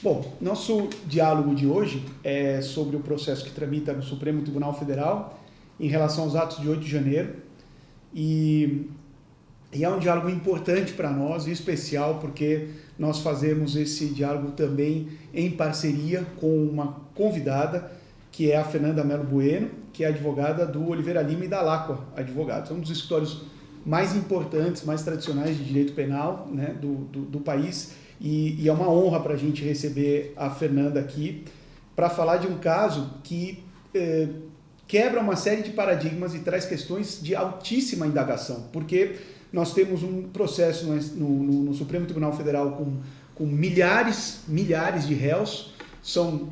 Bom, nosso diálogo de hoje é sobre o processo que tramita no Supremo Tribunal Federal em relação aos atos de 8 de janeiro. E é um diálogo importante para nós, e especial, porque nós fazemos esse diálogo também em parceria com uma convidada, que é a Fernanda Mello Bueno, que é advogada do Oliveira Lima e da Lacqua Advogados. É um dos escritórios mais importantes, mais tradicionais de direito penal, né, do país. E é uma honra para a gente receber a Fernanda aqui para falar de um caso que quebra uma série de paradigmas e traz questões de altíssima indagação, porque nós temos um processo no Supremo Tribunal Federal com milhares de réus, são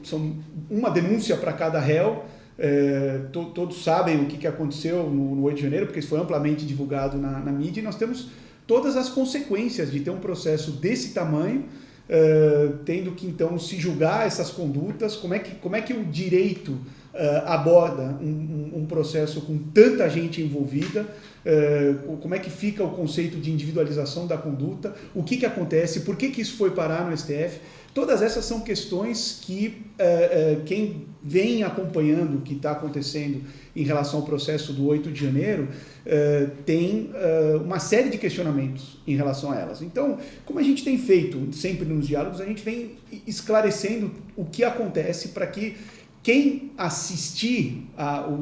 uma denúncia para cada réu. Todos sabem o que aconteceu no 8 de janeiro, porque isso foi amplamente divulgado na mídia, e nós temos todas as consequências de ter um processo desse tamanho, tendo que então se julgar essas condutas. Como é que o direito aborda um processo com tanta gente envolvida, como é que fica o conceito de individualização da conduta, o que acontece, por que isso foi parar no STF. Todas essas são questões que quem vem acompanhando o que está acontecendo em relação ao processo do 8 de janeiro tem uma série de questionamentos em relação a elas. Então, como a gente tem feito sempre nos diálogos, a gente vem esclarecendo o que acontece para que quem assistir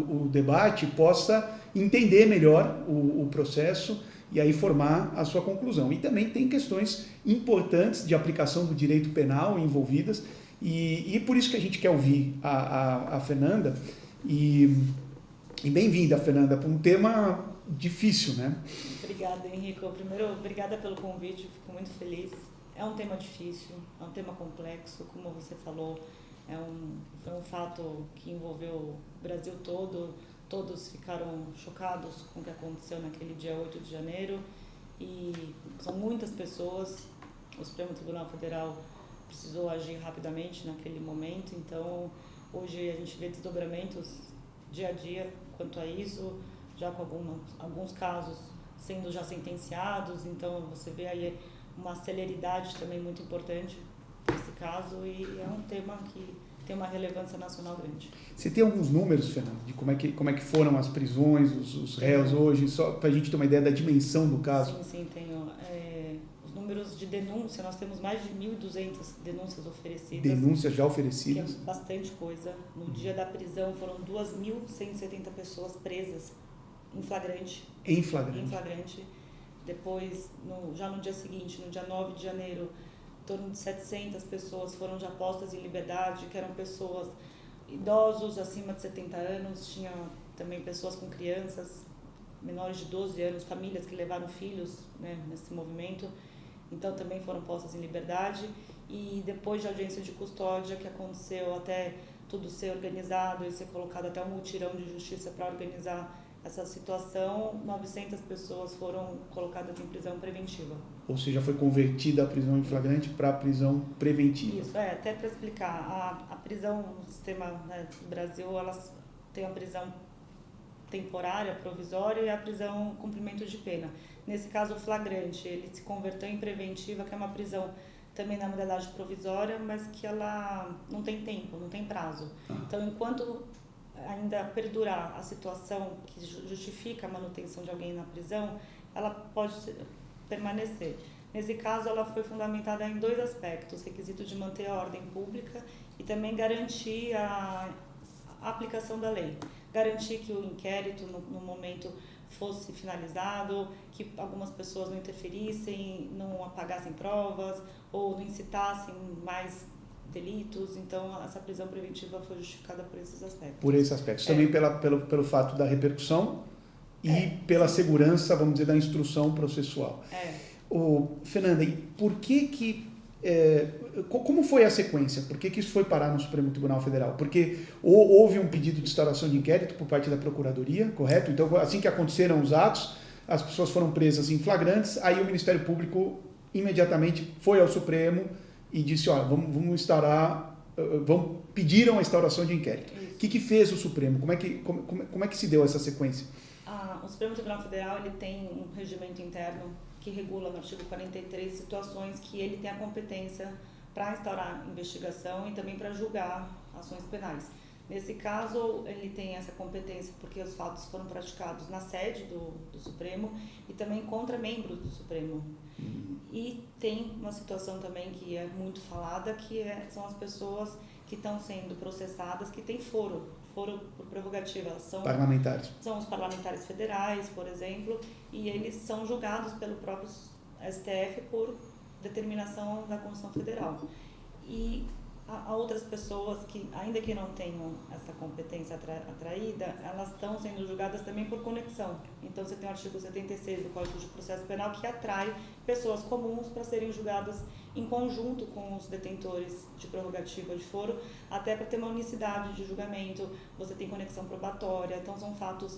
o debate possa entender melhor o processo e aí formar a sua conclusão. E também tem questões importantes de aplicação do direito penal envolvidas, e por isso que a gente quer ouvir a Fernanda. E bem-vinda, Fernanda, para um tema difícil, né? Obrigada, Henrico. Primeiro, obrigada pelo convite, fico muito feliz. É um tema difícil, é um tema complexo, como você falou, foi um fato que envolveu o Brasil todo. Todos ficaram chocados com o que aconteceu naquele dia 8 de janeiro, e são muitas pessoas. O Supremo Tribunal Federal precisou agir rapidamente naquele momento, então hoje a gente vê desdobramentos dia a dia quanto a isso, já com alguns casos sendo já sentenciados, então você vê aí uma celeridade também muito importante nesse caso, e é um tema que tem uma relevância nacional grande. Você tem alguns números, Fernando, de como é que foram as prisões, os réus hoje, só para a gente ter uma ideia da dimensão do caso? Sim, tenho. Os números de denúncia, nós temos mais de 1.200 denúncias oferecidas. Denúncias já oferecidas? Que é bastante coisa. No dia da prisão foram 2.170 pessoas presas em flagrante. Em flagrante. Em flagrante. Depois, já no dia seguinte, no dia 9 de janeiro, em torno de 700 pessoas foram já postas em liberdade, que eram pessoas idosos acima de 70 anos, tinha também pessoas com crianças menores de 12 anos, famílias que levaram filhos, né, nesse movimento, então também foram postas em liberdade. E depois de audiência de custódia, que aconteceu até tudo ser organizado e ser colocado até um mutirão de justiça para organizar essa situação, 900 pessoas foram colocadas em prisão preventiva. Ou seja, foi convertida a prisão em flagrante para prisão preventiva. Isso, até para explicar, a prisão no sistema, né, do Brasil, elas têm a prisão temporária, provisória, e a prisão cumprimento de pena. Nesse caso, o flagrante, ele se converteu em preventiva, que é uma prisão também na modalidade provisória, mas que ela não tem tempo, não tem prazo. Então, enquanto ainda perdurar a situação que justifica a manutenção de alguém na prisão, ela pode permanecer. Nesse caso, ela foi fundamentada em dois aspectos: requisito de manter a ordem pública e também garantir a aplicação da lei. Garantir que o inquérito, no momento, fosse finalizado, que algumas pessoas não interferissem, não apagassem provas ou não incitassem mais delitos. Então, essa prisão preventiva foi justificada por esses aspectos. Por esses aspectos. Também pelo fato da repercussão e pela segurança, vamos dizer, da instrução processual. Fernanda, e por que como foi a sequência? Por que isso foi parar no Supremo Tribunal Federal? Porque houve um pedido de instauração de inquérito por parte da Procuradoria, correto? Então, assim que aconteceram os atos, as pessoas foram presas em flagrantes, aí o Ministério Público imediatamente foi ao Supremo e disse, pediram a instauração de inquérito. O que fez o Supremo? Como é que se deu essa sequência? O Supremo Tribunal Federal, ele tem um regimento interno que regula no artigo 43 situações que ele tem a competência para instaurar investigação e também para julgar ações penais. Nesse caso, ele tem essa competência porque os fatos foram praticados na sede do Supremo e também contra membros do Supremo. E tem uma situação também que é muito falada, são as pessoas que estão sendo processadas, que têm foro por prerrogativa. São parlamentares. São os parlamentares federais, por exemplo, e eles são julgados pelo próprio STF por determinação da Constituição Federal. E há outras pessoas que, ainda que não tenham essa competência atraída, elas estão sendo julgadas também por conexão. Então, você tem o artigo 76 do Código de Processo Penal que atrai pessoas comuns para serem julgadas em conjunto com os detentores de prerrogativa de foro, até para ter uma unicidade de julgamento. Você tem conexão probatória, então são fatos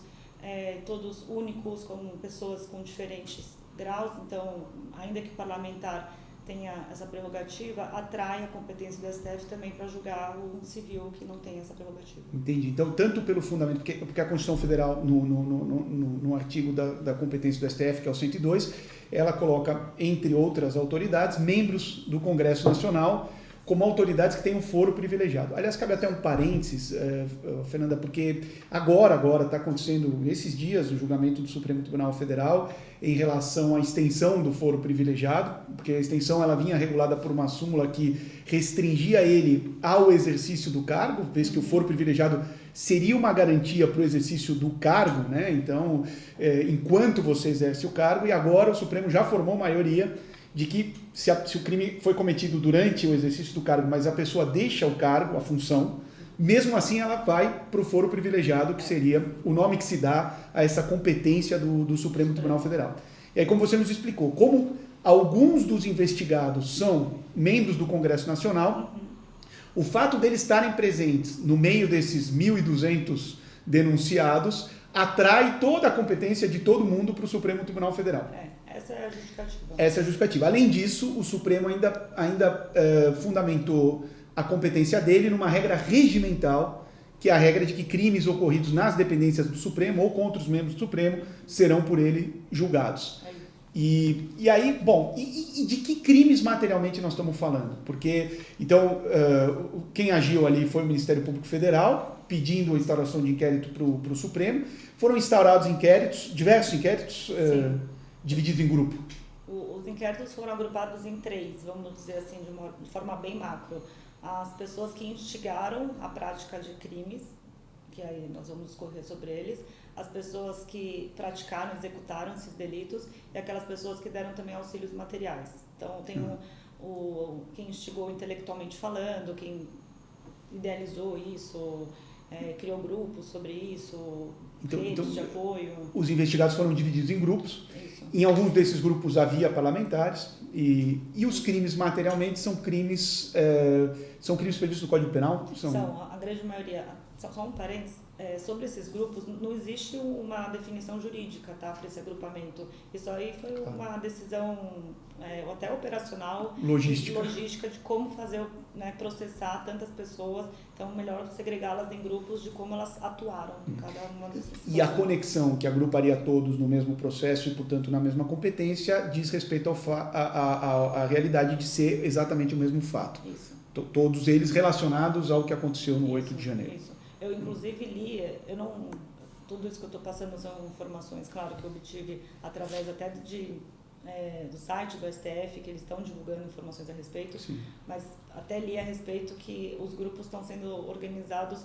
todos únicos, com pessoas com diferentes graus. Então, ainda que o parlamentar tenha essa prerrogativa, atrai a competência do STF também para julgar um civil que não tem essa prerrogativa. Entendi. Então, tanto pelo fundamento, porque a Constituição Federal, no artigo da competência do STF, que é o 102, ela coloca, entre outras autoridades, membros do Congresso Nacional como autoridades que têm um foro privilegiado. Aliás, cabe até um parênteses, Fernanda, porque agora está acontecendo, nesses dias, o julgamento do Supremo Tribunal Federal em relação à extensão do foro privilegiado, porque a extensão ela vinha regulada por uma súmula que restringia ele ao exercício do cargo, vez que o foro privilegiado seria uma garantia para o exercício do cargo, né? Então, enquanto você exerce o cargo, e agora o Supremo já formou maioria de que se o crime foi cometido durante o exercício do cargo, mas a pessoa deixa o cargo, a função, mesmo assim ela vai para o foro privilegiado, que seria o nome que se dá a essa competência do Supremo Tribunal Federal. E aí, como você nos explicou, como alguns dos investigados são membros do Congresso Nacional, o fato deles estarem presentes no meio desses 1.200 denunciados atrai toda a competência de todo mundo para o Supremo Tribunal Federal. Essa é a justificativa. Essa é a justificativa. Além disso, o Supremo ainda fundamentou a competência dele numa regra regimental, que é a regra de que crimes ocorridos nas dependências do Supremo ou contra os membros do Supremo serão por ele julgados. E aí, bom, e de que crimes materialmente nós estamos falando? Porque, então, quem agiu ali foi o Ministério Público Federal, pedindo a instauração de inquérito para o Supremo. Foram instaurados inquéritos, diversos inquéritos, divididos em grupo. Os inquéritos foram agrupados em 3, vamos dizer assim, de forma bem macro. As pessoas que instigaram a prática de crimes, que aí nós vamos discorrer sobre eles, as pessoas que praticaram, executaram esses delitos e aquelas pessoas que deram também auxílios materiais. Então, tem quem instigou intelectualmente falando, quem idealizou isso, criou grupos sobre isso, redes de apoio. Os investigados foram divididos em grupos. Isso. Em alguns desses grupos havia parlamentares e os crimes materialmente são crimes previstos no Código Penal? São, a grande maioria. Só um parênteses, sobre esses grupos, não existe uma definição jurídica, tá, para esse agrupamento. Isso aí foi uma decisão até operacional, logística de como fazer, processar tantas pessoas. Então, melhor segregá-las em grupos de como elas atuaram em cada uma dessas situações. E a conexão que agruparia todos no mesmo processo e, portanto, na mesma competência, diz respeito à realidade de ser exatamente o mesmo fato. Isso. Todos eles relacionados ao que aconteceu no 8 de janeiro. Isso. Eu, inclusive, li, tudo isso que eu estou passando são informações, claro, que eu obtive através até do site do STF, que eles estão divulgando informações a respeito. Sim. Mas até li a respeito que os grupos estão sendo organizados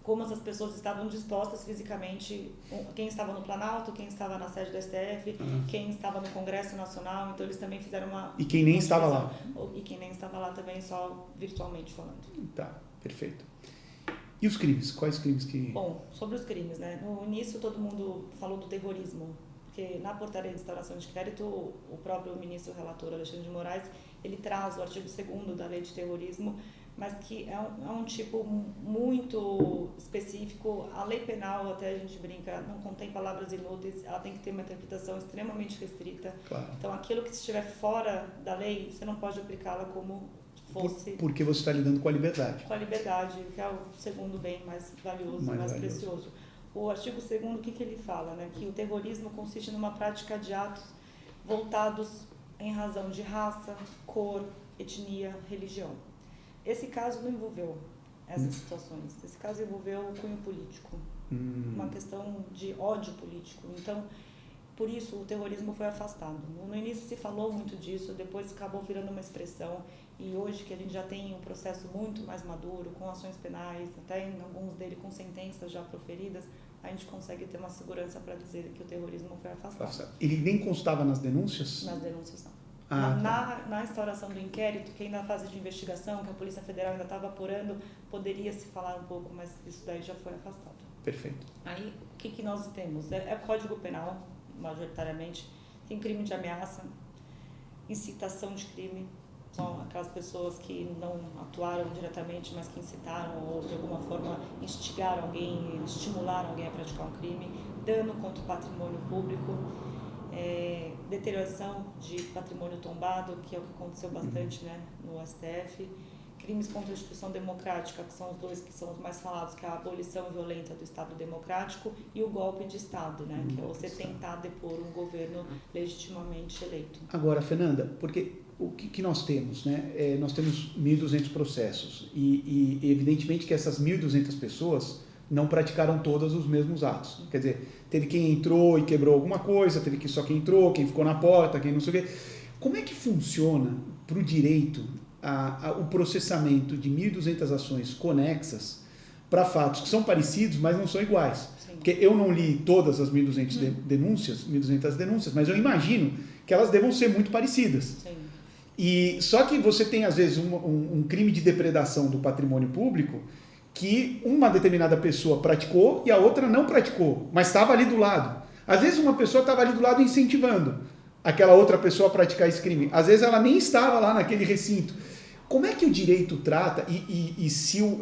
como essas pessoas estavam dispostas fisicamente, quem estava no Planalto, quem estava na sede do STF, quem estava no Congresso Nacional, então eles também fizeram uma... E quem nem estava lá. E quem nem estava lá também, só virtualmente falando. Tá, perfeito. E os crimes? Quais crimes que... Bom, sobre os crimes, né? No início todo mundo falou do terrorismo, porque na portaria de instauração de inquérito, o próprio ministro relator Alexandre de Moraes, ele traz o artigo 2º da lei de terrorismo, mas que é um tipo muito específico. A lei penal, até a gente brinca, não contém palavras inúteis, ela tem que ter uma interpretação extremamente restrita. Claro. Então, aquilo que estiver fora da lei, você não pode aplicá-la como fosse... Porque você está lidando com a liberdade. Com a liberdade, que é o segundo bem mais valioso, mais precioso. O artigo 2º, o que ele fala? Né? Que o terrorismo consiste numa prática de atos voltados em razão de raça, cor, etnia, religião. Esse caso não envolveu essas situações. Esse caso envolveu o cunho político, uma questão de ódio político. Então, por isso o terrorismo foi afastado. No início se falou muito disso, depois acabou virando uma expressão, e hoje que a gente já tem um processo muito mais maduro, com ações penais, até em alguns deles com sentenças já proferidas, a gente consegue ter uma segurança para dizer que o terrorismo foi afastado. Ele nem constava nas denúncias? Nas denúncias não. Tá. Na instauração do inquérito, que ainda na fase de investigação, que a Polícia Federal ainda estava apurando, poderia se falar um pouco, mas isso daí já foi afastado. Perfeito. Aí, o que nós temos? É Código Penal, majoritariamente, tem crime de ameaça, incitação de crime, são aquelas pessoas que não atuaram diretamente, mas que incitaram ou de alguma forma instigaram alguém, estimularam alguém a praticar um crime, dano contra o patrimônio público, deterioração de patrimônio tombado, que é o que aconteceu bastante, né, no STF, crimes contra a instituição democrática, que são os dois que são os mais falados, que é a abolição violenta do Estado democrático e o golpe de Estado, né, que é você tentar depor um governo legitimamente eleito. Agora, Fernanda, porque o que nós temos, né? Nós temos 1.200 processos e evidentemente que essas 1.200 pessoas não praticaram todos os mesmos atos. Quer dizer, teve quem entrou e quebrou alguma coisa, teve só quem entrou, quem ficou na porta, quem não sei o quê. Como é que funciona para o direito o processamento de 1.200 ações conexas para fatos que são parecidos, mas não são iguais? Sim. Porque eu não li todas as 1.200 denúncias, mas eu imagino que elas devam ser muito parecidas. Sim. E só que você tem, às vezes, um crime de depredação do patrimônio público que uma determinada pessoa praticou e a outra não praticou, mas estava ali do lado. Às vezes uma pessoa estava ali do lado incentivando aquela outra pessoa a praticar esse crime. Às vezes ela nem estava lá naquele recinto. Como é que o direito trata, e se eu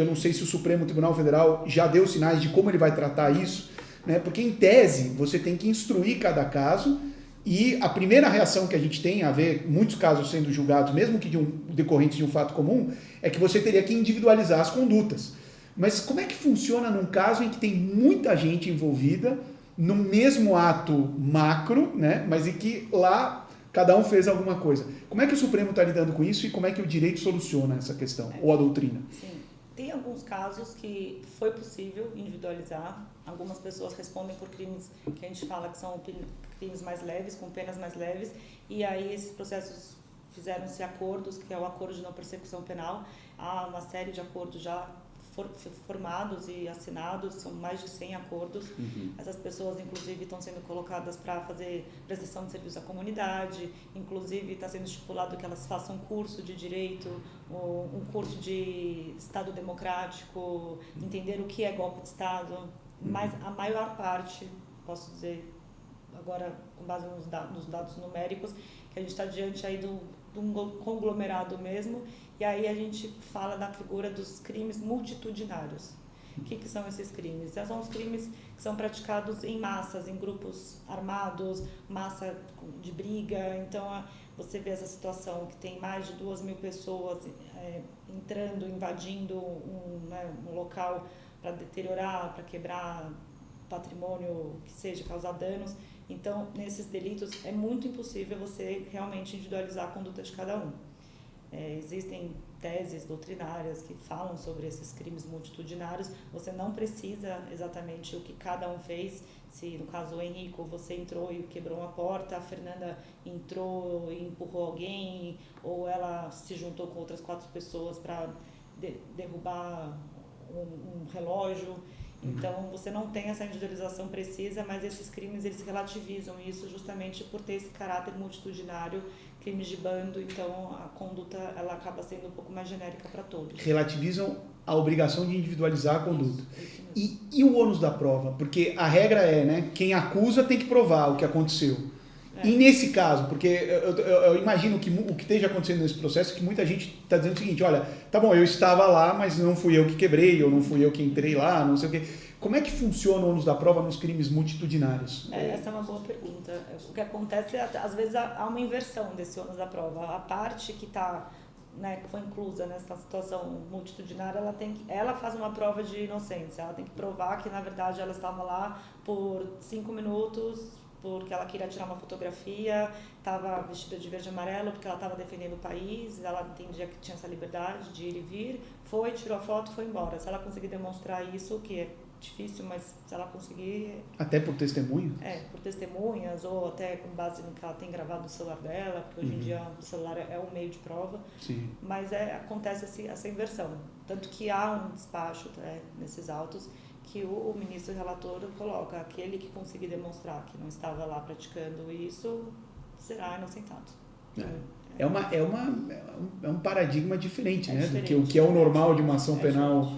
não sei se o Supremo Tribunal Federal já deu sinais de como ele vai tratar isso, né? Porque em tese você tem que instruir cada caso. E a primeira reação que a gente tem a ver, muitos casos sendo julgados, mesmo que decorrentes de um fato comum, é que você teria que individualizar as condutas. Mas como é que funciona num caso em que tem muita gente envolvida no mesmo ato macro, né? Mas em que lá cada um fez alguma coisa? Como é que o Supremo está lidando com isso e como é que o direito soluciona essa questão, ou a doutrina? Sim. Tem alguns casos que foi possível individualizar. Algumas pessoas respondem por crimes que a gente fala que são crimes mais leves, com penas mais leves, e aí esses processos fizeram-se acordos, que é o acordo de não persecução penal. Há uma série de acordos já formados e assinados, são mais de 100 acordos. Essas pessoas, inclusive, estão sendo colocadas para fazer prestação de serviço à comunidade, inclusive está sendo estipulado que elas façam um curso de direito, um curso de Estado democrático, entender o que é golpe de Estado, mas a maior parte, posso dizer agora com base nos dados numéricos, que a gente está diante aí de um conglomerado mesmo, e aí a gente fala da figura dos crimes multitudinários. O que são esses crimes? São os crimes que são praticados em massas, em grupos armados, massa de briga. Então, você vê essa situação que tem mais de 2.000 pessoas entrando, invadindo um local para deteriorar, para quebrar patrimônio que seja, causar danos. Então, nesses delitos, é muito impossível você realmente individualizar a conduta de cada um. Existem teses doutrinárias que falam sobre esses crimes multitudinários. Você não precisa exatamente o que cada um fez. Se, no caso, o Henrico, você entrou e quebrou uma porta, a Fernanda entrou e empurrou alguém, ou ela se juntou com outras 4 pessoas para derrubar um relógio. Então, você não tem essa individualização precisa, mas esses crimes, eles relativizam isso justamente por ter esse caráter multitudinário, crimes de bando, então a conduta ela acaba sendo um pouco mais genérica para todos. Relativizam a obrigação de individualizar a conduta. Isso e o ônus da prova? Porque a regra é, né, quem acusa tem que provar o que aconteceu. E nesse caso, porque eu imagino que o que esteja acontecendo nesse processo é que muita gente está dizendo o seguinte, olha, tá bom, eu estava lá, mas não fui eu que quebrei, ou não fui eu que entrei lá, não sei o quê. Como é que funciona o ônus da prova nos crimes multitudinários? Essa é uma boa pergunta. O que acontece é, às vezes, há uma inversão desse ônus da prova. A parte que está, né, que foi inclusa nessa situação multitudinária, ela faz uma prova de inocência. Ela tem que provar que, na verdade, ela estava lá por 5 minutos, porque ela queria tirar uma fotografia, estava vestida de verde e amarelo porque ela estava defendendo o país, ela entendia que tinha essa liberdade de ir e vir, foi, tirou a foto e foi embora. Se ela conseguir demonstrar isso, que é difícil, mas se ela conseguir... Até por testemunho? Por testemunhas ou até com base no que ela tem gravado no celular dela, porque hoje em dia o celular é um meio de prova. Sim. Mas acontece essa inversão. Tanto que há um despacho nesses autos que o ministro relator coloca: aquele que conseguir demonstrar que não estava lá praticando isso será inocentado. É um paradigma diferente, né? Diferente, do que é o normal de uma ação penal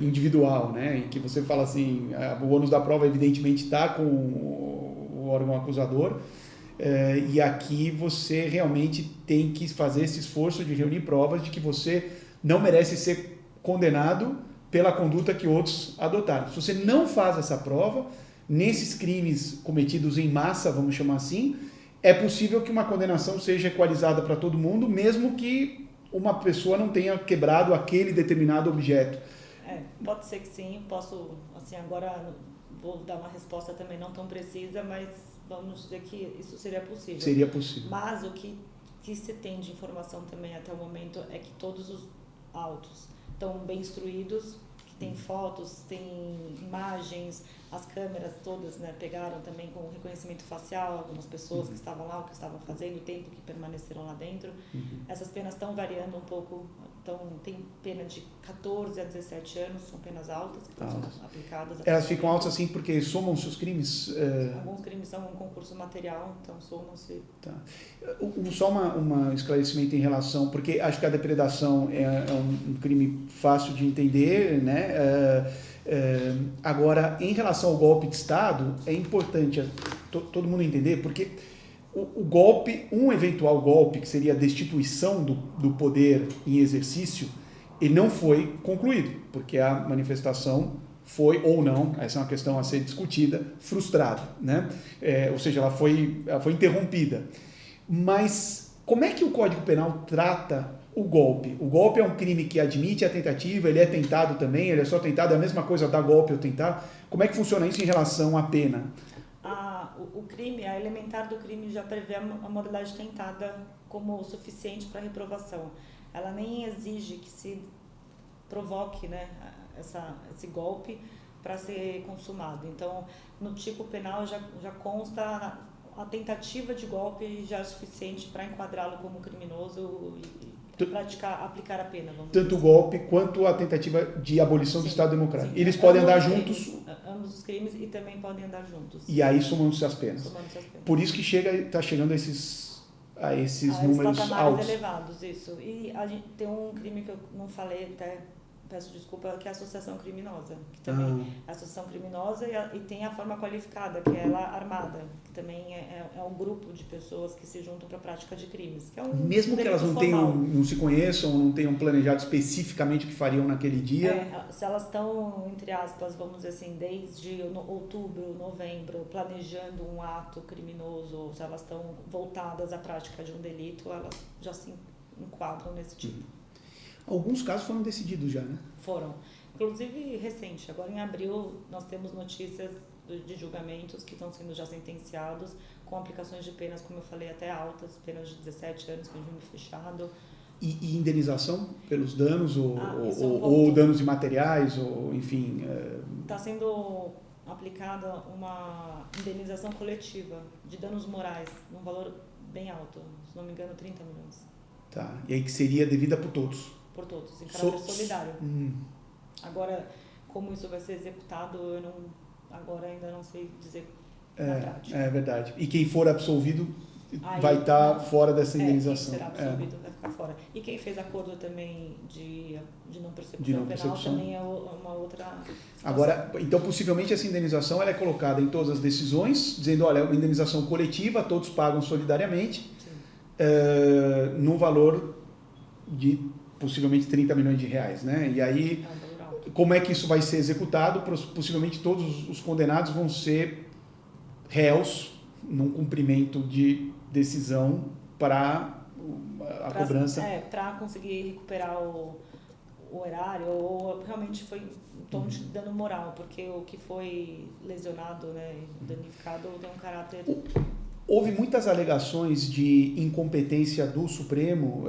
individual, né? Em que você fala assim, o ônus da prova evidentemente está com o órgão acusador, e aqui você realmente tem que fazer esse esforço de reunir provas de que você não merece ser condenado pela conduta que outros adotaram. Se você não faz essa prova, nesses crimes cometidos em massa, vamos chamar assim, é possível que uma condenação seja equalizada para todo mundo, mesmo que uma pessoa não tenha quebrado aquele determinado objeto. Pode ser que sim, posso, assim, agora vou dar uma resposta também não tão precisa, mas vamos dizer que isso seria possível. Seria possível. Mas o que se tem de informação também até o momento é que todos os autos estão bem instruídos, que tem fotos, tem imagens, as câmeras todas, né, pegaram também com reconhecimento facial algumas pessoas que estavam lá, o que estavam fazendo, o tempo que permaneceram lá dentro. Essas penas estão variando um pouco, então tem pena de 14 a 17 anos, são penas altas que estão sendo aplicadas. Elas ficam altas assim porque somam-se os crimes? Alguns crimes são um concurso material, então somam-se. Tá. Só um esclarecimento em relação, porque acho que a depredação é um crime fácil de entender, né? Agora, em relação ao golpe de Estado, é importante todo mundo entender, porque o golpe, um eventual golpe, que seria a destituição do poder em exercício, ele não foi concluído, porque a manifestação foi ou não, essa é uma questão a ser discutida, frustrada, né? Ou seja, ela foi interrompida. Mas como é que o Código Penal trata o golpe? O golpe é um crime que admite a tentativa, ele é tentado também, ele é só tentado, é a mesma coisa dar golpe ou tentar. Como é que funciona isso em relação à pena? O crime, a elementar do crime já prevê a modalidade tentada como suficiente para reprovação. Ela nem exige que se provoque, né, esse golpe para ser consumado. Então, no tipo penal já consta a tentativa de golpe já é suficiente para enquadrá-lo como criminoso e aplicar a pena. Tanto o golpe quanto a tentativa de abolição do Estado Democrático. Sim. Eles podem andar juntos? Ambos os crimes e também podem andar juntos. E aí somam-se as penas. Por isso que está chegando a esses números altos. Elevados, isso. E a gente tem um crime que eu não falei até, peço desculpa, que é a associação criminosa, que também é associação criminosa e tem a forma qualificada, que é ela armada, que também é um grupo de pessoas que se juntam para a prática de crimes. Que é mesmo que elas não se conheçam, não tenham planejado especificamente o que fariam naquele dia? Se elas estão, entre aspas, vamos dizer assim, desde outubro, novembro, planejando um ato criminoso, se elas estão voltadas à prática de um delito, elas já se enquadram nesse tipo. Alguns casos foram decididos já, né? Foram. Inclusive, recente. Agora, em abril, nós temos notícias de julgamentos que estão sendo já sentenciados, com aplicações de penas, como eu falei, até altas, penas de 17 anos, regime fechado. E indenização pelos danos, ou danos imateriais, ou enfim... Está sendo aplicada uma indenização coletiva de danos morais, num valor bem alto, se não me engano, 30 milhões. Tá. E aí que seria devida por todos? Por todos, em caráter solidário. Agora, como isso vai ser executado, eu agora ainda não sei dizer na prática. É verdade. E quem for absolvido vai estar fora dessa indenização. Quem será absolvido vai ficar fora. E quem fez acordo também de não persecução penal também é uma outra situação. Agora, então, possivelmente essa indenização ela é colocada em todas as decisões, dizendo, olha, é uma indenização coletiva, todos pagam solidariamente, num valor de possivelmente 30 milhões de reais, né? E aí, como é que isso vai ser executado? Possivelmente todos os condenados vão ser réus num cumprimento de decisão para a cobrança. Para conseguir recuperar o erário, ou realmente foi um tom de dano moral, porque o que foi lesionado, né, danificado, tem um caráter... Houve muitas alegações de incompetência do Supremo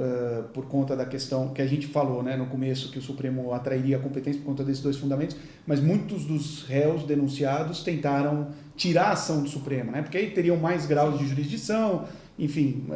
por conta da questão que a gente falou, né, no começo, que o Supremo atrairia a competência por conta desses dois fundamentos, mas muitos dos réus denunciados tentaram tirar a ação do Supremo, né, porque aí teriam mais graus de jurisdição, enfim,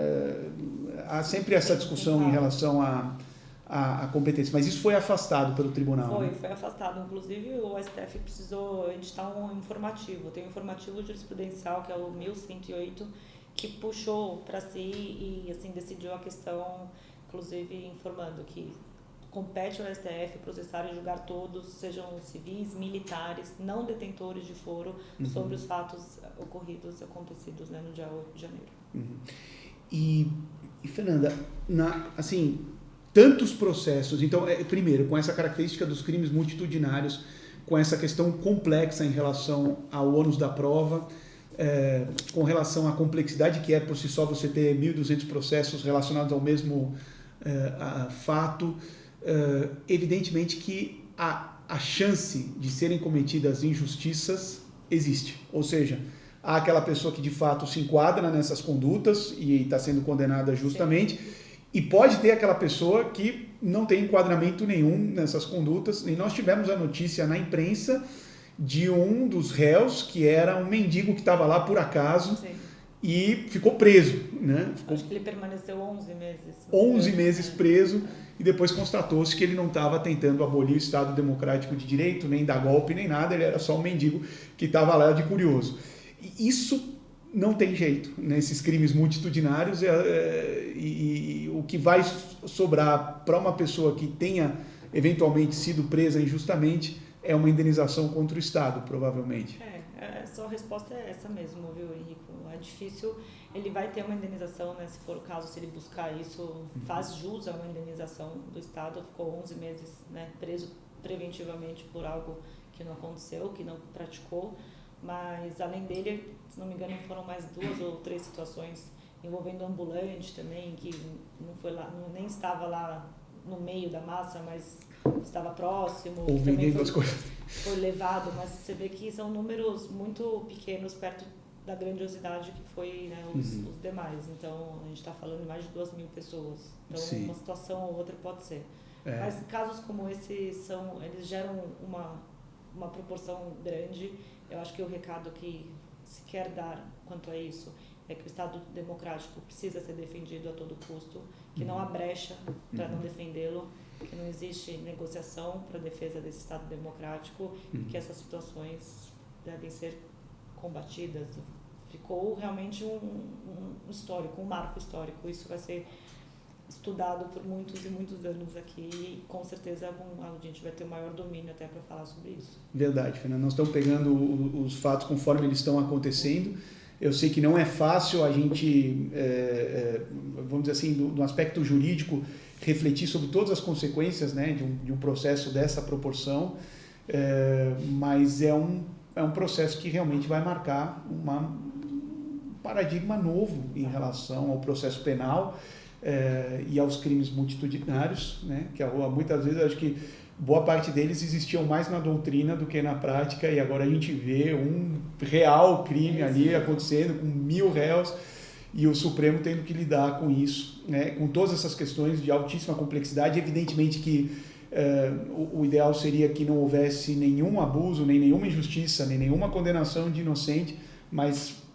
há sempre essa discussão em relação à competência, mas isso foi afastado pelo tribunal. Foi afastado. Inclusive, o STF precisou editar um informativo. Tem um informativo jurisprudencial, que é o 1108, que puxou para si e assim, decidiu a questão, inclusive informando que compete ao STF processar e julgar todos, sejam civis, militares, não detentores de foro, sobre os fatos acontecidos, né, no dia 8 de janeiro. E Fernanda, assim... tantos processos, então, primeiro, com essa característica dos crimes multitudinários, com essa questão complexa em relação ao ônus da prova, com relação à complexidade que é por si só você ter 1.200 processos relacionados ao mesmo fato, evidentemente que a chance de serem cometidas injustiças existe, ou seja, há aquela pessoa que de fato se enquadra nessas condutas e está sendo condenada justamente. Sim. E pode ter aquela pessoa que não tem enquadramento nenhum nessas condutas. E nós tivemos a notícia na imprensa de um dos réus que era um mendigo que estava lá por acaso. Sim. E ficou preso. Né? Acho que ele permaneceu 11 meses. 11 meses preso e depois constatou-se que ele não estava tentando abolir o Estado Democrático de Direito, nem dar golpe, nem nada. Ele era só um mendigo que estava lá de curioso. E isso... não tem jeito, nesses crimes multitudinários, e o que vai sobrar para uma pessoa que tenha eventualmente sido presa injustamente é uma indenização contra o Estado, provavelmente. Só a resposta é essa mesmo, viu, Henrico? É difícil, ele vai ter uma indenização, né, se for o caso, se ele buscar isso, faz jus a uma indenização do Estado, ficou 11 meses, né, preso preventivamente por algo que não aconteceu, que não praticou. Mas, além dele, se não me engano, foram mais 2 ou 3 situações envolvendo ambulante também, que não foi lá, nem estava lá no meio da massa, mas estava próximo. Ou vendendo as coisas. Foi levado, mas você vê que são números muito pequenos perto da grandiosidade que foi, né, os demais. Então, a gente está falando de mais de 2.000 pessoas. Então, sim, uma situação ou outra pode ser. Mas casos como esse, eles geram uma proporção grande. Eu acho que o recado que se quer dar quanto a isso é que o Estado democrático precisa ser defendido a todo custo, que não há brecha para não defendê-lo, que não existe negociação para a defesa desse Estado democrático e que essas situações devem ser combatidas. Ficou realmente um histórico, um marco histórico. Isso vai ser estudado por muitos e muitos anos aqui e com certeza a gente vai ter o maior domínio até para falar sobre isso. Verdade, Fernanda. Nós estamos pegando os fatos conforme eles estão acontecendo. Eu sei que não é fácil a gente, vamos dizer assim, no aspecto jurídico, refletir sobre todas as consequências, né, de um processo dessa proporção, mas é um processo que realmente vai marcar um paradigma novo em relação ao processo penal, e aos crimes multitudinários, né? Que muitas vezes acho que boa parte deles existiam mais na doutrina do que na prática, e agora a gente vê um real crime ali acontecendo com 1.000 réus e o Supremo tendo que lidar com isso, né? Com todas essas questões de altíssima complexidade. Evidentemente que o ideal seria que não houvesse nenhum abuso, nem nenhuma injustiça, nem nenhuma condenação de inocente, mas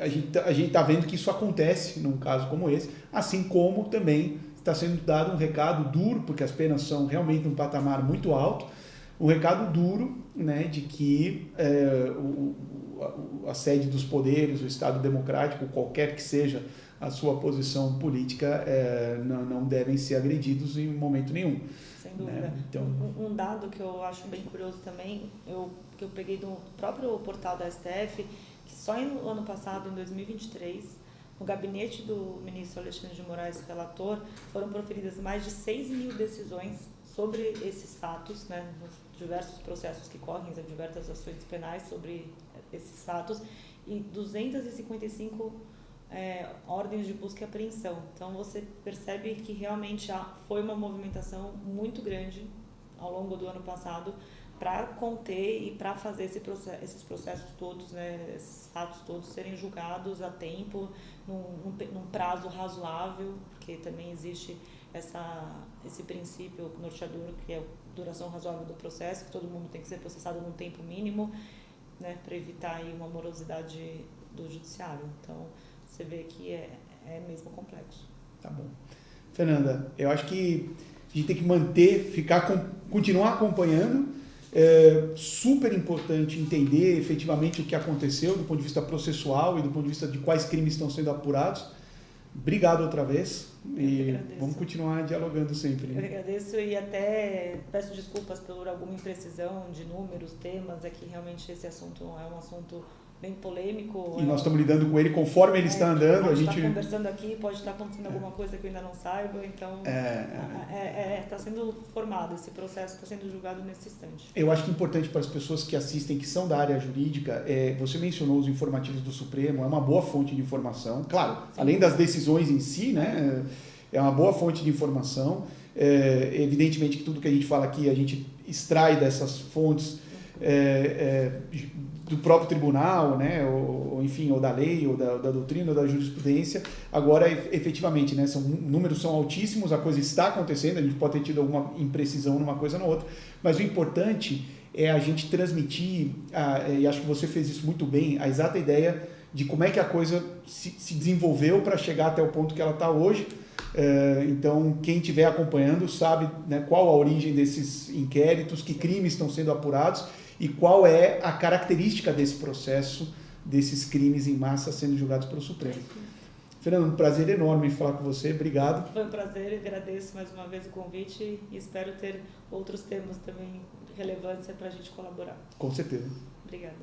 a gente está vendo que isso acontece num caso como esse, assim como também está sendo dado um recado duro, porque as penas são realmente um patamar muito alto, um recado duro, né, de que a sede dos poderes, o Estado democrático, qualquer que seja a sua posição política, não devem ser agredidos em momento nenhum. Sem dúvida. Né? Então, um dado que eu acho bem curioso também, que eu peguei do próprio portal da STF, que só no ano passado, em 2023, no gabinete do ministro Alexandre de Moraes, relator, foram proferidas mais de 6.000 decisões sobre esses fatos, né, nos diversos processos que correm, as diversas ações penais sobre esses fatos, e 255 ordens de busca e apreensão. Então você percebe que realmente foi uma movimentação muito grande ao longo do ano passado para conter e para fazer esses processos todos, né, esses fatos todos serem julgados a tempo, num prazo razoável, porque também existe esse princípio norteador, que é a duração razoável do processo, que todo mundo tem que ser processado num tempo mínimo, né, para evitar aí uma morosidade do judiciário. Então, você vê que é mesmo complexo. Tá bom. Fernanda, eu acho que a gente tem que continuar acompanhando. É super importante entender efetivamente o que aconteceu do ponto de vista processual e do ponto de vista de quais crimes estão sendo apurados. Obrigado outra vez e vamos continuar dialogando sempre. Né? Eu agradeço e até peço desculpas por alguma imprecisão de números, temas, é que realmente esse assunto é um assunto bem polêmico. E nós estamos lidando com ele conforme ele está andando. A gente está conversando aqui, pode estar acontecendo alguma coisa que eu ainda não saiba, então está sendo formado, esse processo está sendo julgado nesse instante. Eu acho que é importante para as pessoas que assistem, que são da área jurídica, você mencionou os informativos do Supremo, é uma boa fonte de informação, claro, sim, além das decisões em si, né, é uma boa fonte de informação, evidentemente que tudo que a gente fala aqui a gente extrai dessas fontes do próprio tribunal, né, ou enfim, ou da lei, ou da doutrina, ou da jurisprudência. Agora, efetivamente, né, números são altíssimos, a coisa está acontecendo, a gente pode ter tido alguma imprecisão numa coisa ou na outra, mas o importante é a gente transmitir, e acho que você fez isso muito bem, a exata ideia de como é que a coisa se desenvolveu para chegar até o ponto que ela está hoje. Então, quem estiver acompanhando sabe, né, qual a origem desses inquéritos, que crimes estão sendo apurados, e qual é a característica desse processo, desses crimes em massa sendo julgados pelo Supremo. Fernando, um prazer enorme falar com você, obrigado. Foi um prazer, agradeço mais uma vez o convite e espero ter outros temas também de relevância para a gente colaborar. Com certeza. Obrigada.